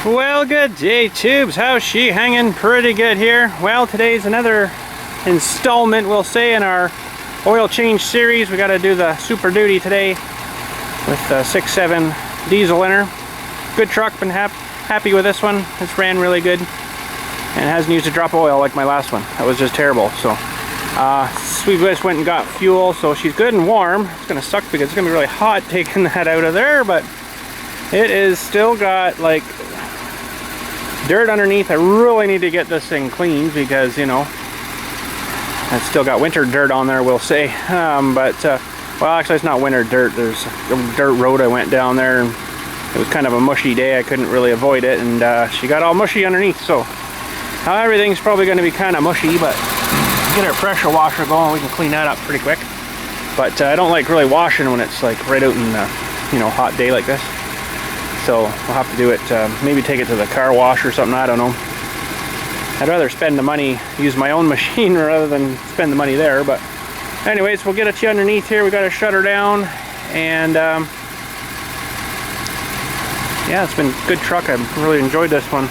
Well, good day, tubes. How's she hanging? Pretty good here. Well, today's another installment, we'll say, in our oil change series. We got to do the Super Duty today with the 6.7 diesel in her. Good truck. Been happy with this one. It's ran really good and hasn't used a drop of oil like my last one. That was just terrible. So we just went and got fuel, so she's good and warm. It's gonna suck because it's gonna be really hot taking that out of there, but it is still got like dirt underneath. I really need to get this thing cleaned because, you know, it's still got winter dirt on there, we'll say. Well, actually it's not winter dirt. There's a dirt road I went down there and it was kind of a mushy day. I couldn't really avoid it, and she got all mushy underneath, so everything's probably going to be kind of mushy, but get our pressure washer going, we can clean that up pretty quick. But I don't like really washing when it's like right out in the, you know, hot day like this. So we'll have to do it, maybe take it to the car wash or something, I don't know. I'd rather spend the money, use my own machine rather than spend the money there. But anyways, we'll get it to you underneath here. We got to shut her down, and yeah, it's been a good truck. I've really enjoyed this one.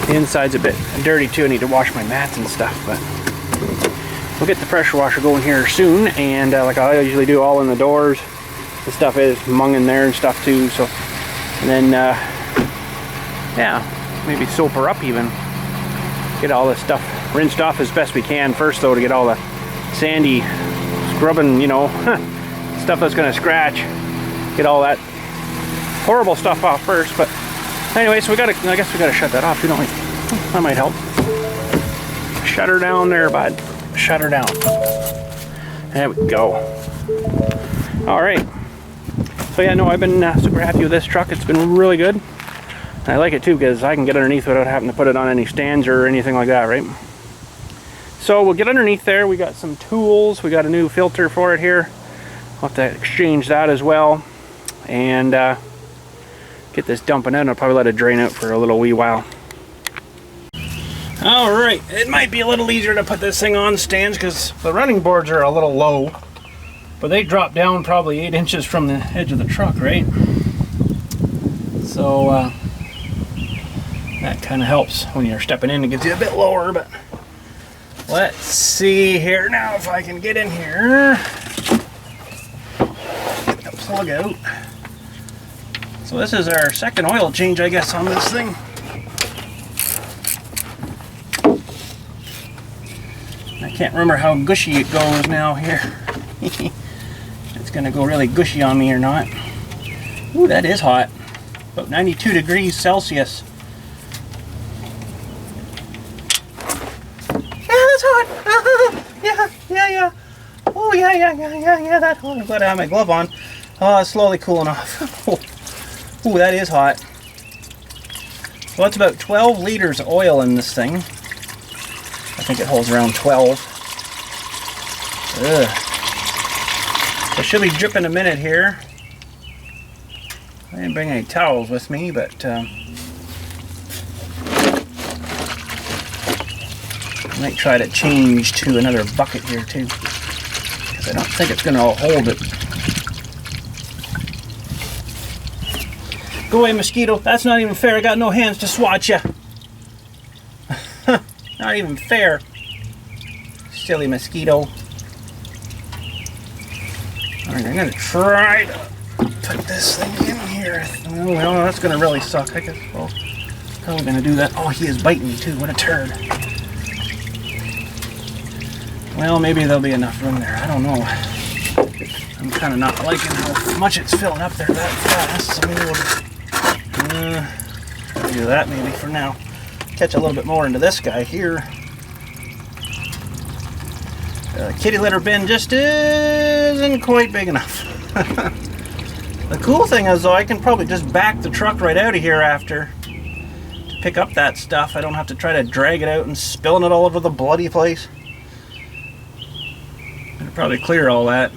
The inside's a bit dirty too. I need to wash my mats and stuff, but we'll get the pressure washer going here soon. And like I usually do, all in the doors. The stuff is mung in there and stuff too. So, and then yeah, maybe soap her up even. Get all this stuff rinsed off as best we can first, though, to get all the sandy scrubbing, you know, stuff that's gonna scratch. Get all that horrible stuff off first. But anyway, so I guess we gotta shut that off. We don't like, that might help. Shut her down there, bud. Shut her down. There we go. All right. So yeah, no, I've been super happy with this truck. It's been really good. I like it too because I can get underneath without having to put it on any stands or anything like that, right? So we'll get underneath there. We got some tools. We got a new filter for it here. I'll have to exchange that as well. And get this dumping out. I'll probably let it drain out for a little wee while. All right, it might be a little easier to put this thing on stands because the running boards are a little low, but they drop down probably 8 inches from the edge of the truck, right? So that kind of helps when you're stepping in. It gets you a bit lower. But let's see here now if I can get in here. Get the plug out. So this is our second oil change, I guess, on this thing. I can't remember how gushy it goes now here. It's going to go really gushy on me or not. Ooh, that is hot. About 92 degrees Celsius. Yeah, that's hot. Yeah. Oh, yeah, that's hot. I'm glad I have my glove on. Oh, it's slowly cooling off. Ooh, that is hot. So that's about 12 liters of oil in this thing. I think it holds around 12. Ugh. It should be dripping a minute here. I didn't bring any towels with me, but I might try to change to another bucket here too, because I don't think it's going to hold it. Go away, mosquito. That's not even fair. I got no hands to swat you. Not even fair. Silly mosquito. Alright, I'm going to try to put this thing in here. Oh, well, that's going to really suck. I guess, well, how are we going to do that? Oh, he is biting me too. What a turd. Well, maybe there'll be enough room there. I don't know. I'm kind of not liking how much it's filling up there that fast. So maybe we'll do that maybe for now. Catch a little bit more into this guy here. The kitty litter bin just isn't quite big enough. The cool thing is, though, I can probably just back the truck right out of here after to pick up that stuff. I don't have to try to drag it out and spilling it all over the bloody place. I'll probably clear all that.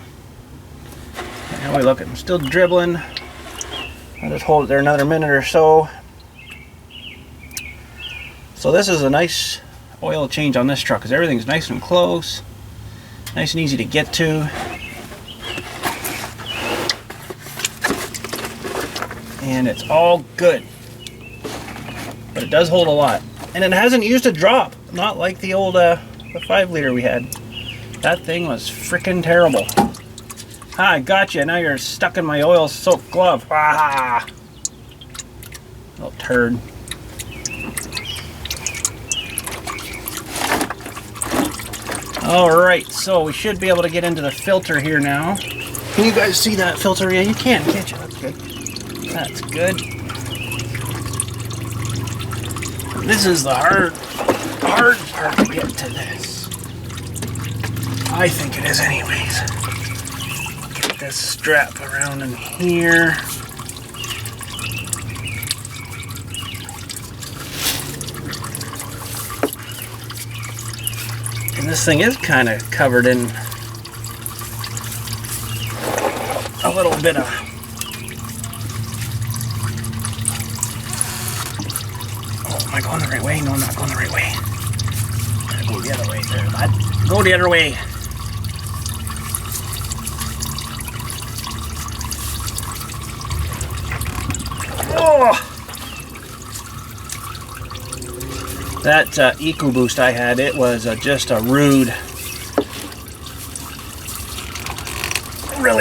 Now we look, I'm still dribbling. I'll just hold it there another minute or so. So this is a nice oil change on this truck because everything's nice and close, nice and easy to get to. And it's all good. but it does hold a lot. And it hasn't used a drop, not like the old the 5 liter we had. That thing was freaking terrible. Ah, I got you. Now you're stuck in my oil-soaked glove. Ah, little turd. All right, so we should be able to get into the filter here now. Can you guys see that filter? Yeah, you can, can't you? That's good. That's good. This is the hard part to get to this. I think it is anyways. Get this strap around in here. And this thing is kind of covered in a little bit of am I going the right way? No, I'm not going the right way. Gotta go the other way there, bud. Go the other way. Oh! That EcoBoost I had, it was just a really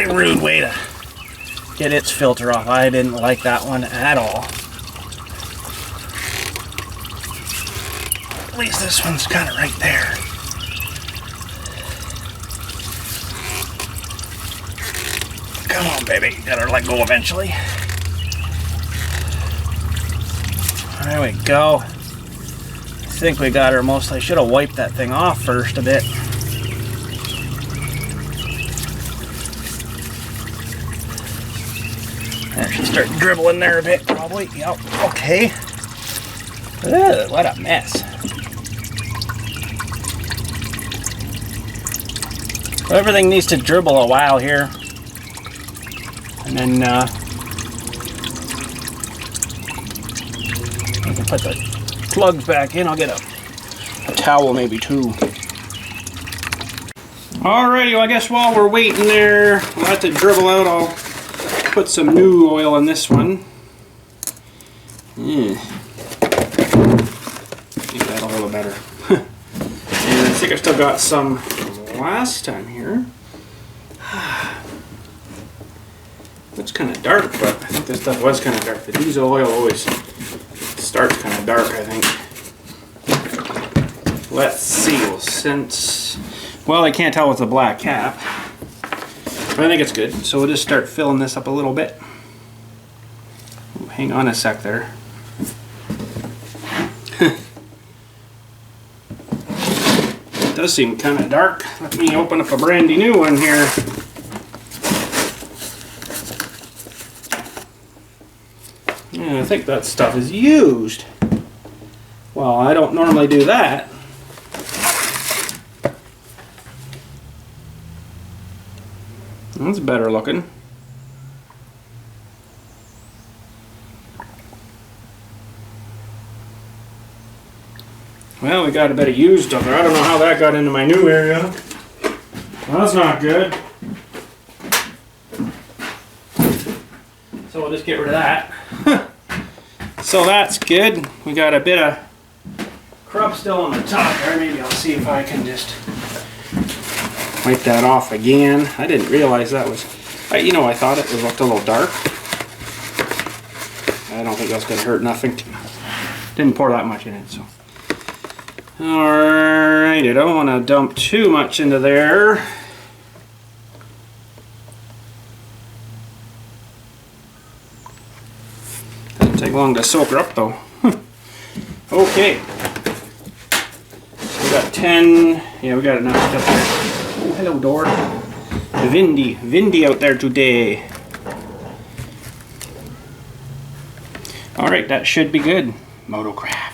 rude way to get its filter off. I didn't like that one at all. At least this one's kind of right there. Come on, baby. Gotta let go eventually. There we go. I think we got her mostly. I should have wiped that thing off first a bit. There, should start dribbling there a bit, probably. Yep, okay. Ugh, what a mess. So everything needs to dribble a while here. And then we can put the plugs back in. I'll get a towel maybe too. Alrighty, well I guess while we're waiting there, we'll have to dribble out. I'll put some new oil in this one. Make that a little better. And I think I still got some from last time here. Looks kind of dark, but I think this stuff was kind of dark. The diesel oil always starts kind of dark, I think. Let's see, well, I can't tell with the black cap, but I think it's good. So we'll just start filling this up a little bit. Ooh, hang on a sec there. It does seem kind of dark. Let me open up a brandy new one here. Yeah, I think that stuff is used. Well, I don't normally do that. That's better looking. Well, we got a bit of used stuff there. I don't know how that got into my new area. Well, that's not good. So we'll just get rid of that. So that's good. We got a bit of crop still on the top there. Maybe I'll see if I can just wipe that off again. I didn't realize that was, you know, I thought it looked a little dark. I don't think that's going to hurt nothing. Didn't pour that much in it, so. Alright, I don't want to dump too much into there. Doesn't take long to soak her up though. Okay. So we got 10, yeah, we got enough stuff there. Oh, hello door. Windy out there today. Alright, that should be good. Motocraft.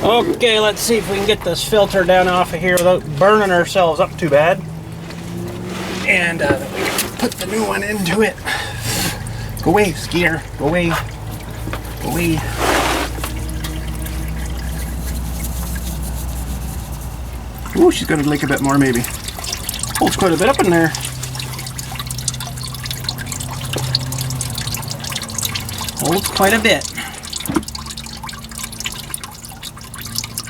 Okay, let's see if we can get this filter down off of here without burning ourselves up too bad. And then we can put the new one into it. Go away, Skeeter. Go away. Go away. Ooh, she's got to leak a bit more maybe. Holds quite a bit up in there. Holds quite a bit.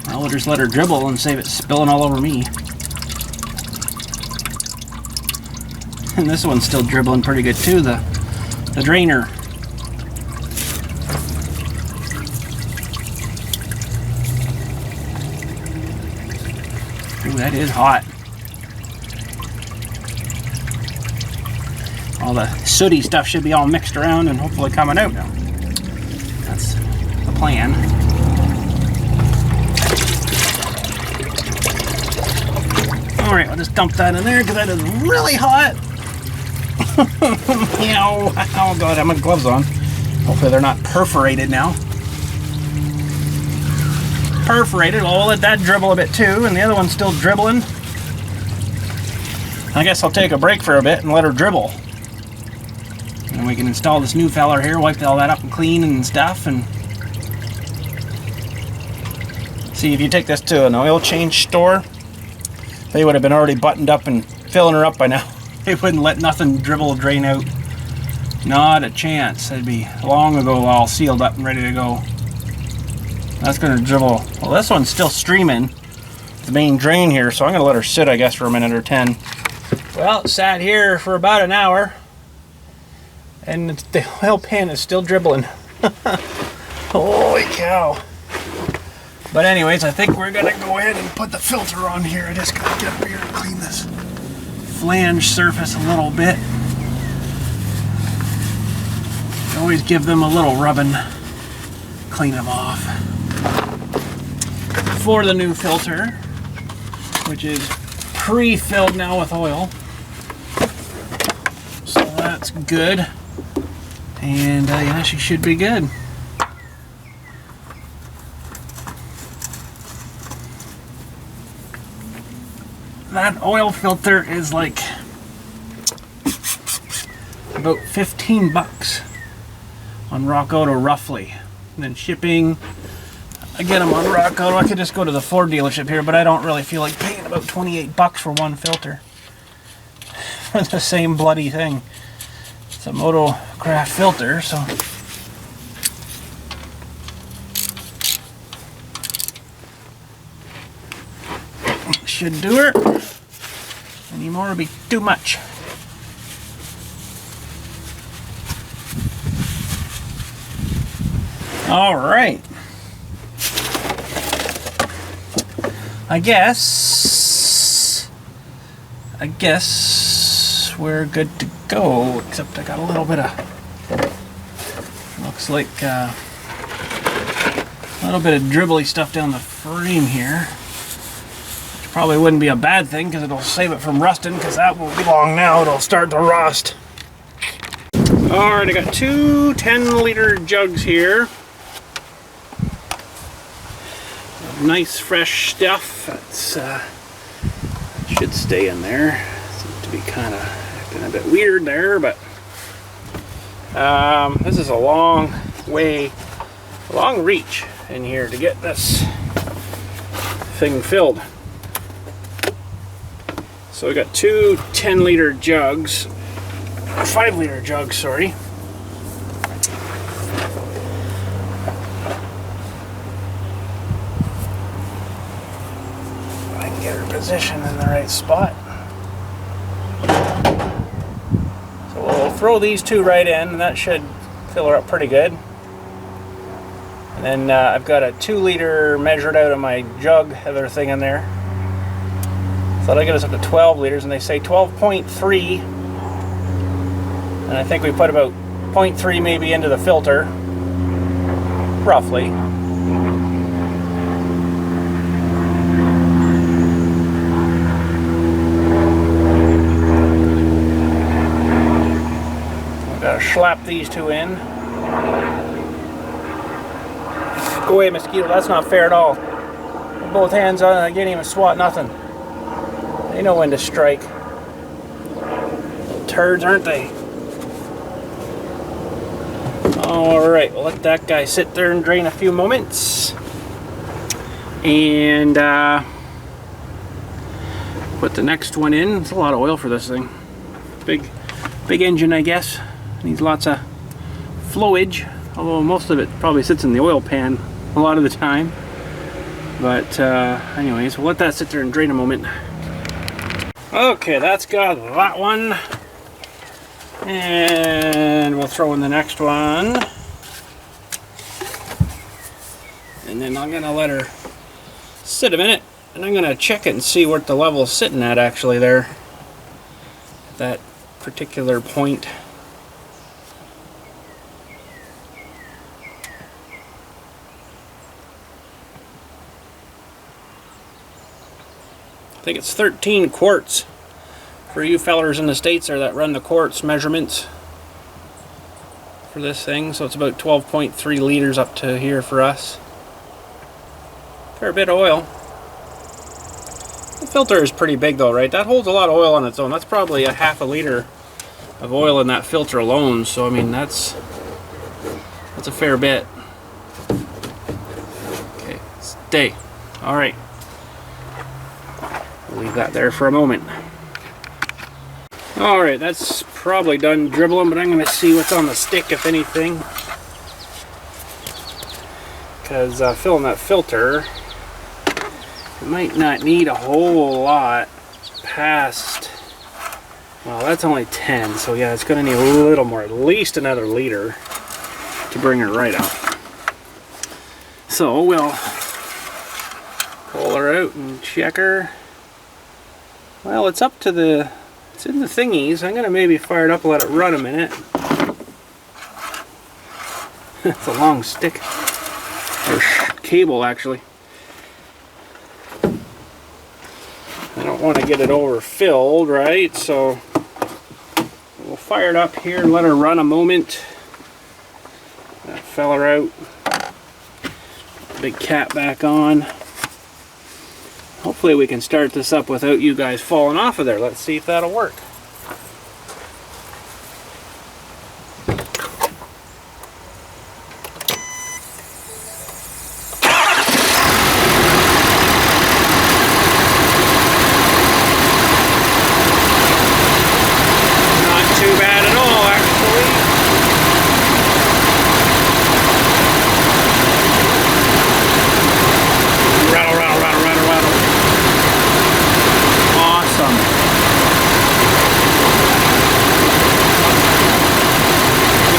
I'll just let her dribble and save it spilling all over me. And this one's still dribbling pretty good too, the drainer. Ooh, that is hot. All the sooty stuff should be all mixed around and hopefully coming out now. That's the plan. Alright, I'll just dump that in there because that is really hot. Oh god, I have my gloves on. Hopefully they're not perforated now. Perforated, well, we'll let that dribble a bit too, and the other one's still dribbling. I guess I'll take a break for a bit and let her dribble. And we can install this new feller here, wipe all that up and clean and stuff, and see, if you take this to an oil change store, they would have been already buttoned up and filling her up by now. They wouldn't let nothing dribble or drain out. Not a chance. It'd be long ago all sealed up and ready to go. That's gonna dribble. Well, this one's still streaming the main drain here, so I'm gonna let her sit, I guess, for a minute or 10. Well, it sat here for about an hour, and the oil pan is still dribbling. Holy cow. But anyways, I think we're gonna go ahead and put the filter on here. I just gotta get up here and clean this flange surface a little bit. Always give them a little rubbing, clean them off. For the new filter, which is pre-filled now with oil. So that's good. And yeah, she should be good. That oil filter is like about 15 bucks on Rock Auto roughly. And then shipping, I get them on Rock Auto. I could just go to the Ford dealership here, but I don't really feel like paying about 28 bucks for one filter. For the same bloody thing. It's a Motocraft filter, so. Should do her. Any more would be too much. All right. I guess we're good to go, except I got a little bit of, looks like a little bit of dribbly stuff down the frame here, which probably wouldn't be a bad thing because it'll save it from rusting, because that won't be long now, it'll start to rust. Alright, I got two 10-liter jugs here. Nice fresh stuff. That's should stay in there. Seems to be kind of acting a bit weird there, but this is a long reach in here to get this thing filled. So we got two 10-liter jugs, 5-liter jugs, sorry. Get her positioned in the right spot. So we'll throw these two right in, and that should fill her up pretty good. And then I've got a 2-liter measured out of my jug, other thing in there. So that'll get us up to 12 liters, and they say 12.3. And I think we put about 0.3 maybe into the filter, roughly. Slap these two in. Go away, mosquito. That's not fair at all. With both hands on it, I can't even swat nothing. They know when to strike. Turds, aren't they? Alright, we'll let that guy sit there and drain a few moments. And put the next one in. It's a lot of oil for this thing. Big engine, I guess. Needs lots of flowage, although most of it probably sits in the oil pan a lot of the time. But anyways, we'll let that sit there and drain a moment. Okay, that's got that one. And we'll throw in the next one. And then I'm gonna let her sit a minute, and I'm gonna check it and see what the level's sitting at actually there. That particular point. I think it's 13 quarts for you fellers in the States there that run the quarts measurements for this thing. So it's about 12.3 liters up to here for us. Fair bit of oil. The filter is pretty big though, right? That holds a lot of oil on its own. That's probably a half a liter of oil in that filter alone. So I mean that's a fair bit. Okay, stay. All right. Leave that there for a moment. Alright, that's probably done dribbling, but I'm going to see what's on the stick, if anything. Because filling that filter, it might not need a whole lot past, well, that's only 10, so yeah, it's going to need a little more, at least another liter to bring her right up. So we'll pull her out and check her. Well, it's up to the, it's in the thingies. I'm going to maybe fire it up and let it run a minute. It's a long stick, or cable actually. I don't want to get it overfilled, right? So we'll fire it up here and let her run a moment. That fella out. Big cap back on. Hopefully we can start this up without you guys falling off of there. Let's see if that'll work. Not too bad at all, actually. Rattle, rattle, rattle, rattle, rattle. Awesome.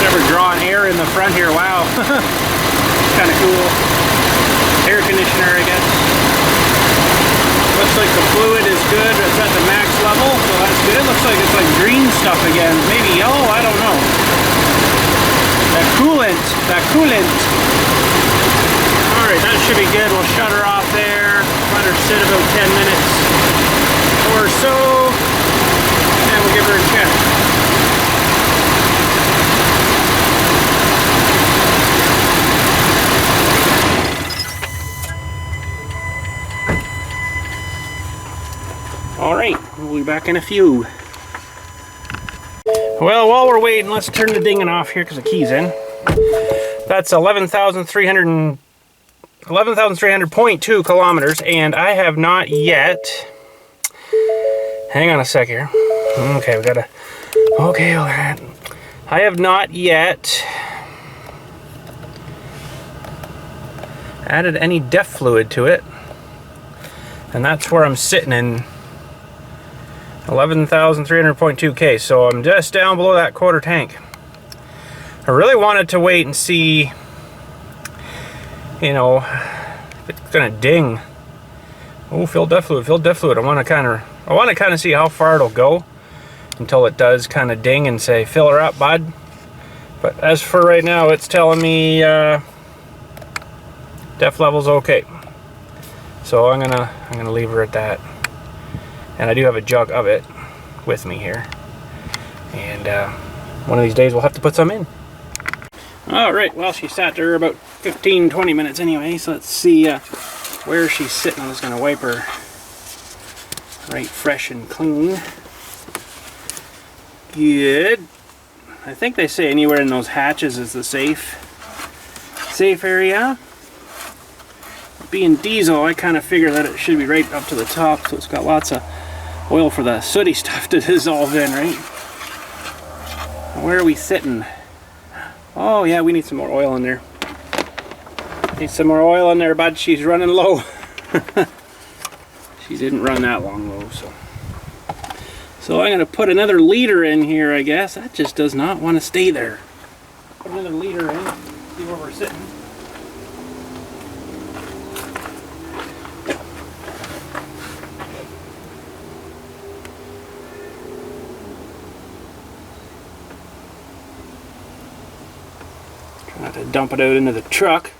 Never drawing air in the front here. Wow. Kind of cool. Air conditioner, I guess. Looks like the fluid is good. It's at the max level, so that's good. It looks like it's like green stuff again. Maybe yellow, I don't know. That coolant. That coolant. Alright, that should be good. We'll shut her off there. Let her sit about 10 minutes or so, and we'll give her a check. Alright, we'll be back in a few. Well, while we're waiting, let's turn the dinging off here because the key's in. That's 11,300.2 kilometers, and I have not yet, hang on a sec here. Okay, we gotta, okay, all right. I have not yet added any DEF fluid to it, and that's where I'm sitting in 11,300.2 K, so I'm just down below that quarter tank. I really wanted to wait and see, you know, if it's gonna ding. Oh, fill DEF fluid, fill DEF fluid. I want to kind of see how far it'll go until it does kind of ding and say, fill her up, bud. But as for right now, it's telling me DEF level's okay. So I'm gonna leave her at that. And I do have a jug of it with me here. And one of these days we'll have to put some in. Alright, well, she sat there about 15-20 minutes anyway, so let's see where she's sitting. I'm just going to wipe her right fresh and clean. Good. I think they say anywhere in those hatches is the safe area. Being diesel, I kind of figure that it should be right up to the top, so it's got lots of oil for the sooty stuff to dissolve in, right? Where are we sitting? Oh yeah, we need some more oil in there. Need some more oil in there, bud. She's running low. She didn't run that long though, so I'm gonna put another liter in here, I guess. That just does not want to stay there. Put another liter in, see where we're sitting. Try not to dump it out into the truck.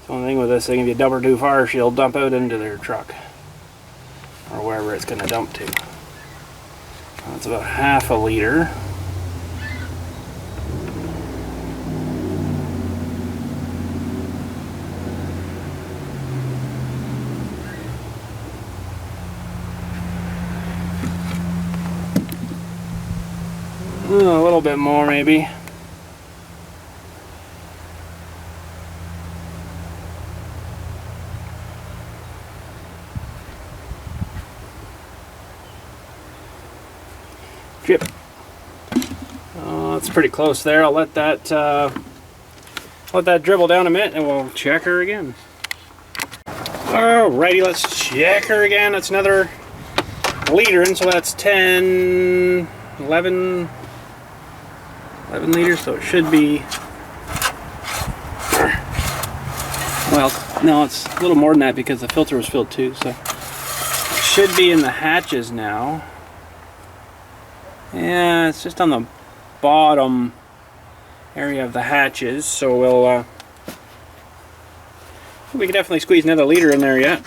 The only thing with this thing, if you dump her too far, she'll dump out into their truck or wherever it's going to dump to. That's about half a liter. A little bit more maybe. Drip. Oh, it's pretty close there. I'll let that dribble down a minute and we'll check her again. Alrighty, let's check her again. That's another liter in, so that's 10, 11 liters, so it should be, well, no, it's a little more than that because the filter was filled too, so it should be in the hatches now. Yeah, it's just on the bottom area of the hatches, so we can definitely squeeze another liter in there yet.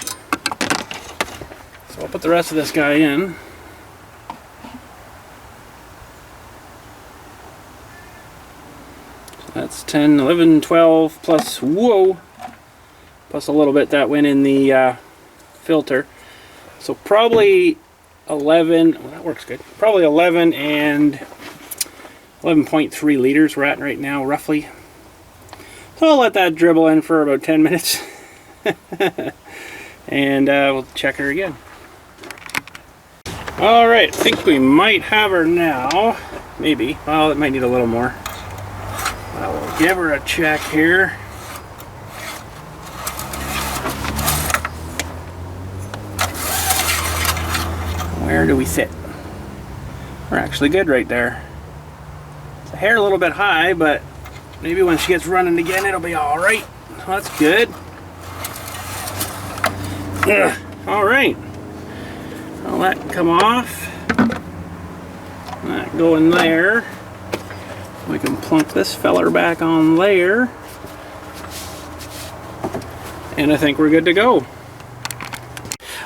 So I'll put the rest of this guy in. So that's 10, 11, 12 plus, whoa, plus a little bit that went in the filter. So probably 11, well, that works good. Probably 11 and 11.3 liters we're at right now, roughly. So I'll let that dribble in for about 10 minutes. And we'll check her again. Alright, I think we might have her now. Maybe. Well, it might need a little more. I'll give her a check here. Where do we sit? We're actually good right there. The hair a little bit high, but maybe when she gets running again, it'll be all right. Well, that's good. All right. I'll let that come off. That go in there. We can plunk this feller back on there. And I think we're good to go.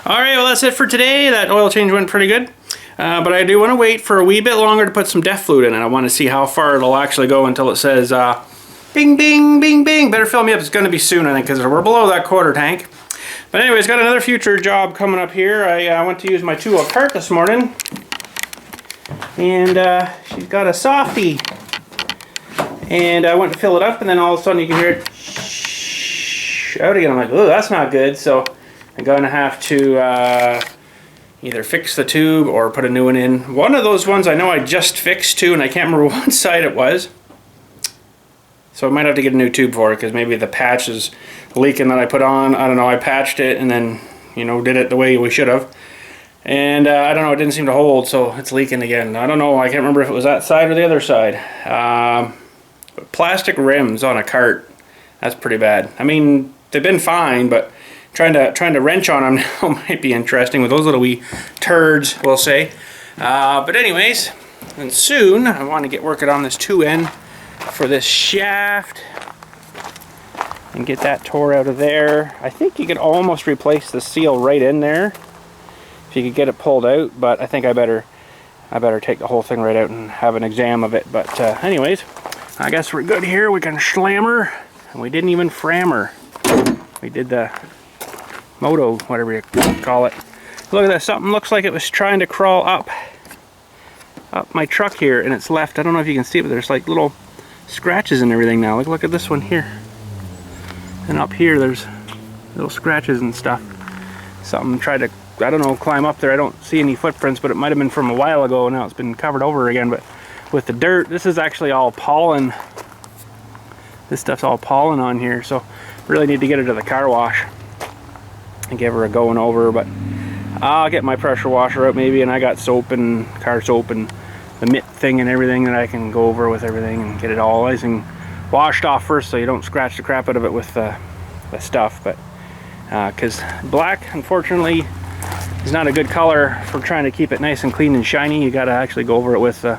Alright, well that's it for today. That oil change went pretty good. But I do want to wait for a wee bit longer to put some DEF fluid in it. I want to see how far it'll actually go until it says bing, bing, bing, bing. Better fill me up. It's going to be soon, I think, because we're below that quarter tank. But anyways, got another future job coming up here. I went to use my 2-wheel cart this morning. And she's got a softie. And I went to fill it up, and then all of a sudden you can hear it out again. I'm like, oh, that's not good. So I'm going to have to either fix the tube or put a new one in. One of those ones I know I just fixed too, and I can't remember what side it was. So I might have to get a new tube for it because maybe the patch is leaking that I put on. I don't know, I patched it and then, you know, did it the way we should have. And I don't know, it didn't seem to hold, so it's leaking again. I don't know, I can't remember if it was that side or the other side. But plastic rims on a cart, that's pretty bad. I mean, they've been fine, but trying to wrench on them now might be interesting with those little wee turds, we'll say. But anyways, and soon I want to get working on this 2N for this shaft and get that tore out of there. I think you could almost replace the seal right in there if you could get it pulled out, but I think I better take the whole thing right out and have an exam of it. But anyways, I guess we're good here. We can slam her, and we didn't even fram her. We did the moto, whatever you call it. Look at that, something looks like it was trying to crawl up my truck here, and it's left. I don't know if you can see it, but there's like little scratches and everything now. Look at this one here. And up here there's little scratches and stuff. Something tried to, I don't know, climb up there. I don't see any footprints, but it might have been from a while ago. Now it's been covered over again, but with the dirt, this is actually all pollen. This stuff's all pollen on here, so really need to get it to the car wash. and give her a going over. But I'll get my pressure washer out maybe, and I got soap and car soap and the mitt thing and everything that I can go over with everything and get it all nice and washed off first, so you don't scratch the crap out of it with stuff. But because black, unfortunately, is not a good color for trying to keep it nice and clean and shiny. You got to actually go over it with oh,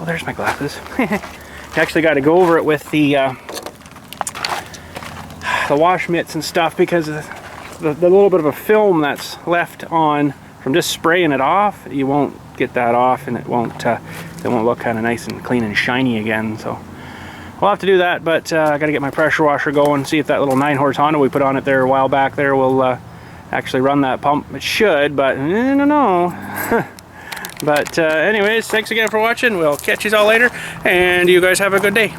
there's my glasses. You actually got to go over it with the wash mitts and stuff, because the little bit of a film that's left on from just spraying it off, you won't get that off, and it won't look kind of nice and clean and shiny again. So we'll have to do that, but I got to get my pressure washer going, see if that little 9-horse Honda we put on it there a while back there will actually run that pump. It should, but I don't know. But anyways, thanks again for watching. We'll catch you all later, and you guys have a good day.